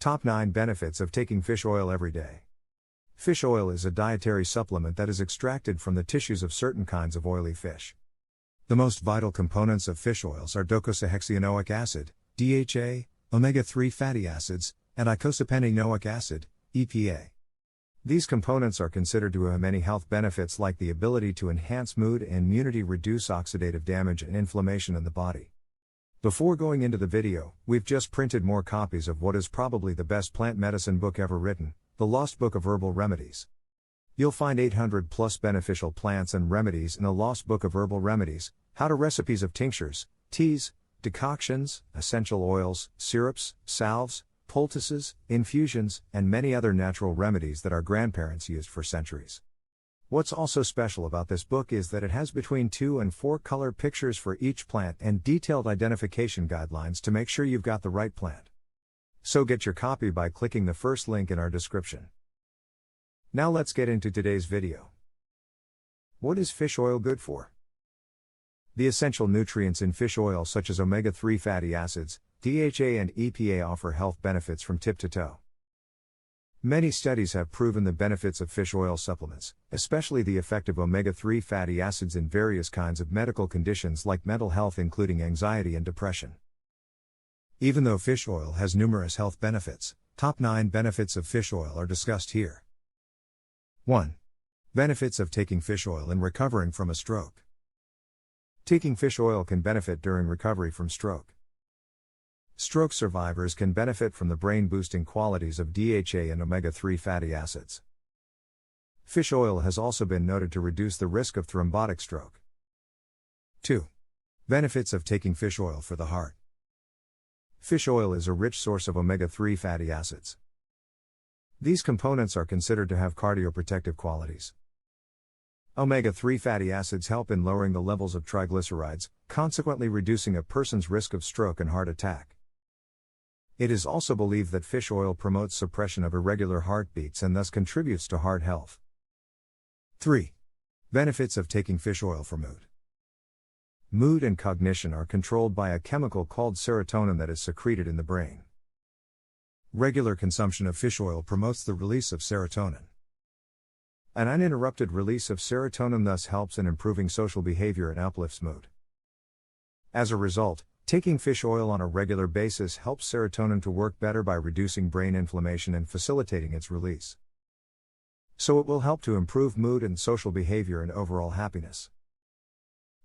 Top 9 benefits of taking fish oil every day. Fish oil is a dietary supplement that is extracted from the tissues of certain kinds of oily fish. The most vital components of fish oils are docosahexaenoic acid, DHA, omega-3 fatty acids, and icosapentaenoic acid, EPA. These components are considered to have many health benefits like the ability to enhance mood and immunity, reduce oxidative damage and inflammation in the body. Before going into the video, we've just printed more copies of what is probably the best plant medicine book ever written, The Lost Book of Herbal Remedies. You'll find 800 plus beneficial plants and remedies in The Lost Book of Herbal Remedies, how to recipes of tinctures, teas, decoctions, essential oils, syrups, salves, poultices, infusions, and many other natural remedies that our grandparents used for centuries. What's also special about this book is that it has between 2 and 4 color pictures for each plant and detailed identification guidelines to make sure you've got the right plant. So get your copy by clicking the first link in our description. Now let's get into today's video. What is fish oil good for? The essential nutrients in fish oil such as omega-3 fatty acids, DHA and EPA offer health benefits from tip to toe. Many studies have proven the benefits of fish oil supplements, especially the effect of omega-3 fatty acids in various kinds of medical conditions like mental health, including anxiety and depression. Even though fish oil has numerous health benefits, top 9 benefits of fish oil are discussed here. 1. Benefits of taking fish oil in recovering from a stroke. Taking fish oil can benefit during recovery from stroke. Stroke survivors can benefit from the brain-boosting qualities of DHA and omega-3 fatty acids. Fish oil has also been noted to reduce the risk of thrombotic stroke. 2. Benefits of taking fish oil for the heart. Fish oil is a rich source of omega-3 fatty acids. These components are considered to have cardioprotective qualities. Omega-3 fatty acids help in lowering the levels of triglycerides, consequently reducing a person's risk of stroke and heart attack. It is also believed that fish oil promotes suppression of irregular heartbeats and thus contributes to heart health. 3. Benefits of taking fish oil for mood. Mood and cognition are controlled by a chemical called serotonin that is secreted in the brain. Regular consumption of fish oil promotes the release of serotonin. An uninterrupted release of serotonin thus helps in improving social behavior and uplifts mood. As a result, taking fish oil on a regular basis helps serotonin to work better by reducing brain inflammation and facilitating its release. So it will help to improve mood and social behavior and overall happiness.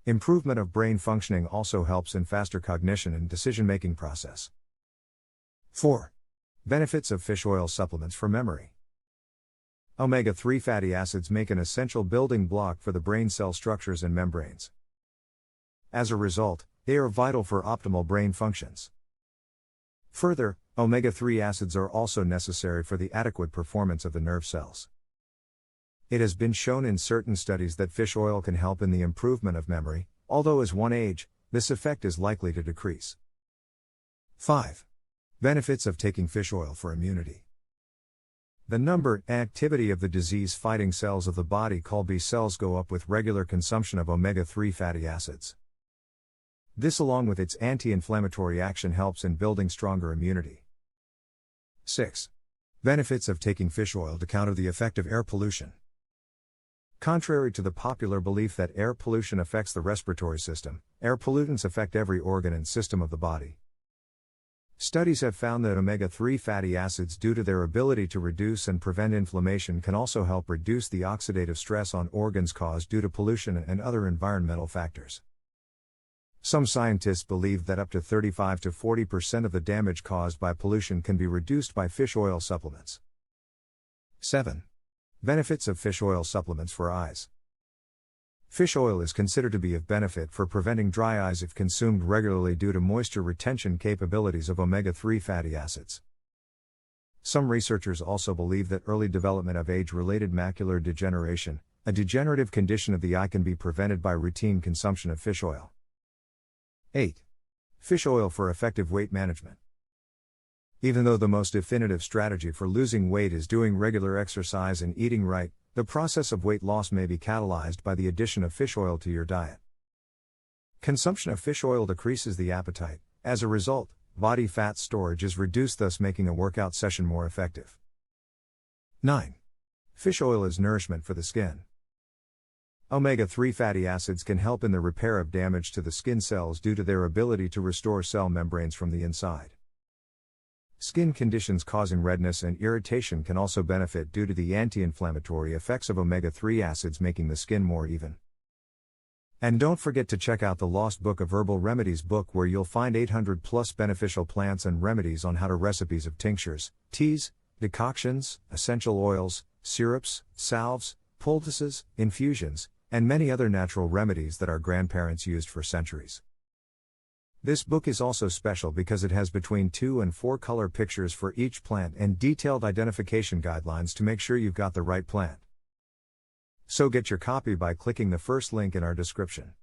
Improvement of brain functioning also helps in faster cognition and decision-making process. 4. Benefits of fish oil supplements for memory. Omega-3 fatty acids make an essential building block for the brain cell structures and membranes. As a result, they are vital for optimal brain functions. Further, omega-3 acids are also necessary for the adequate performance of the nerve cells. It has been shown in certain studies that fish oil can help in the improvement of memory, although as one age, this effect is likely to decrease. 5. Benefits of taking fish oil for immunity. The number and activity of the disease-fighting cells of the body called B cells go up with regular consumption of omega-3 fatty acids. This, along with its anti-inflammatory action, helps in building stronger immunity. 6. Benefits of taking fish oil to counter the effect of air pollution. Contrary to the popular belief that air pollution affects the respiratory system, air pollutants affect every organ and system of the body. Studies have found that omega-3 fatty acids, due to their ability to reduce and prevent inflammation, can also help reduce the oxidative stress on organs caused due to pollution and other environmental factors. Some scientists believe that up to 35 to 40% of the damage caused by pollution can be reduced by fish oil supplements. 7. Benefits of fish oil supplements for eyes. Fish oil is considered to be of benefit for preventing dry eyes if consumed regularly due to moisture retention capabilities of omega-3 fatty acids. Some researchers also believe that early development of age-related macular degeneration, a degenerative condition of the eye, can be prevented by routine consumption of fish oil. 8. Fish oil for effective weight management. Even though the most definitive strategy for losing weight is doing regular exercise and eating right, the process of weight loss may be catalyzed by the addition of fish oil to your diet. Consumption of fish oil decreases the appetite. As a result, body fat storage is reduced, thus making a workout session more effective. 9. Fish oil is nourishment for the skin. Omega-3 fatty acids can help in the repair of damage to the skin cells due to their ability to restore cell membranes from the inside. Skin conditions causing redness and irritation can also benefit due to the anti-inflammatory effects of omega-3 acids, making the skin more even. And don't forget to check out the Lost Book of Herbal Remedies book, where you'll find 800 plus beneficial plants and remedies on how to recipes of tinctures, teas, decoctions, essential oils, syrups, salves, poultices, infusions, and many other natural remedies that our grandparents used for centuries. This book is also special because it has between 2 and 4 color pictures for each plant and detailed identification guidelines to make sure you've got the right plant. So get your copy by clicking the first link in our description.